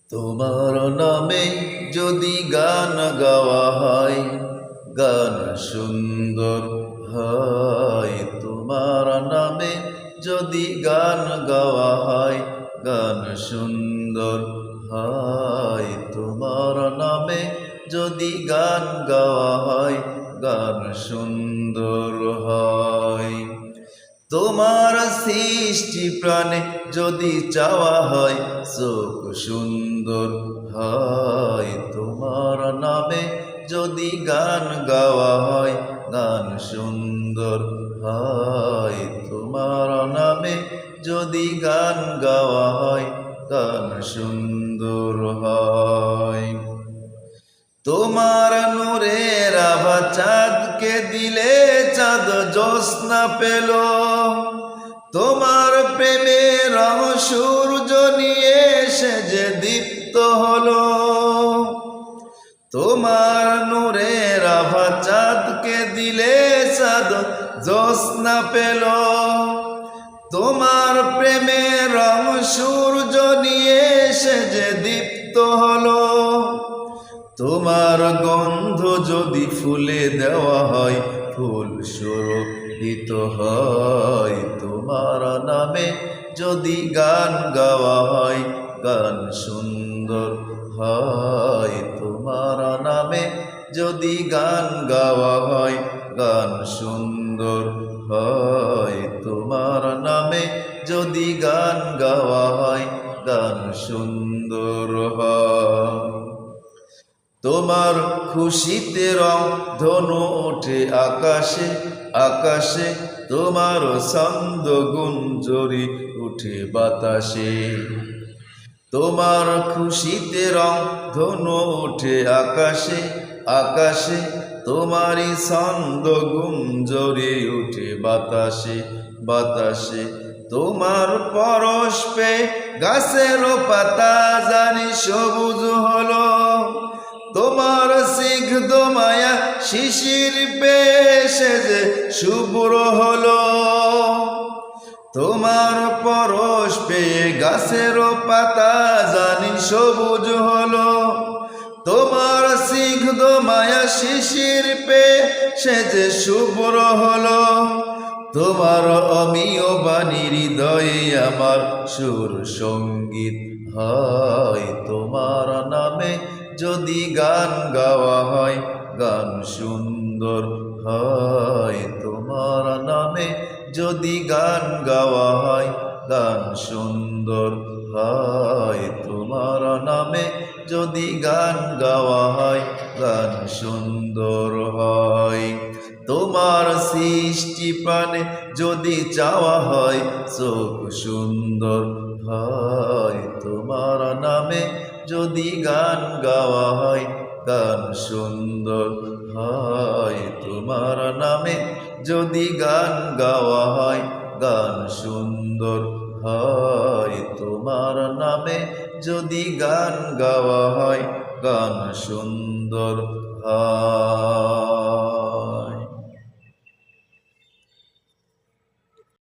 তোমার নামে যদি গান গাওয়া হয়, গান সুন্দর হয়। তোমার নামে যদি গান গাওয়া হয়, গান সুন্দর হয়। তোমার নামে যদি গান গাওয়া হয়, গান সুন্দর হয়। তোমার সৃষ্টি প্রাণে যদি চাওয়া হয়, চোখ সুন্দর হয়। তোমার নামে যদি গান গাওয়া হয়, গান সুন্দর হয়। তোমার নামে যদি গান গাওয়া হয়, গান সুন্দর হয়। তোমার নূরের আভা চাঁদকে দিলে চাঁদ জ্যোৎস্না পেল। তোমার প্রেমের রং সূর্য নিয়ে এসে যে দীপ্ত হলো। তোমার নূরের আভা চাঁদকে দিলে চাঁদ জ্যোৎস্না পেল। তোমার প্রেমের রং সূর্য নিয়ে এসে যে দীপ্ত হলো। তোমার গন্ধ যদি ফুলে দেওয়া হয়, ফুল সুরভিত হয়। তোমার নামে যদি গান গাওয়া হয়, গান সুন্দর হয়। তোমার নামে যদি গান গাওয়া হয়, গান সুন্দর হয়। তোমার নামে যদি গান গাওয়া হয়, গান সুন্দর হয়। তোমার খুশিতে রং ধনু ওঠে আকাশে আকাশে। তোমার ছন্দ গুঞ্জরি উঠে বাতাসে। তোমার খুশিতে রং ধনু ওঠে আকাশে আকাশে। তোমারই ছন্দ গুঞ্জরি উঠে বাতাসে বাতাসে। তোমার পরশ পেয়ে গাছের পাতা জানি সবুজ হলো। তোমার স্নিগ্ধ মায়া শিশির পেয়ে যে শুভ্র হলো। তোমার পরশ পেয়ে গাছের পাতা জানি সবুজ হলো। তোমার স্নিগ্ধ মায়া শিশির পেয়ে যে শুভ্র হলো। তোমার অমিয় বাণী হৃদয়ে আমার সুর সঙ্গীত হয়। তোমার নামে যদি গান গাওয়া হয়, গান সুন্দর হয়। তোমার নামে যদি গান গাওয়া হয়, গান সুন্দর হয়। তোমার নামে যদি গান গাওয়া হয়, গান সুন্দর হয়। তোমার সৃষ্টি প্রাণে যদি চাওয়া হয়, চোখ সুন্দর হয়। তোমার নামে যদি গান গাওয়া হয়, গান সুন্দর হয়। তোমার নামে যদি গান গাওয়া হয়, গান সুন্দর হয়। তোমার নামে যদি গান গাওয়া হয়, গান সুন্দর হয়।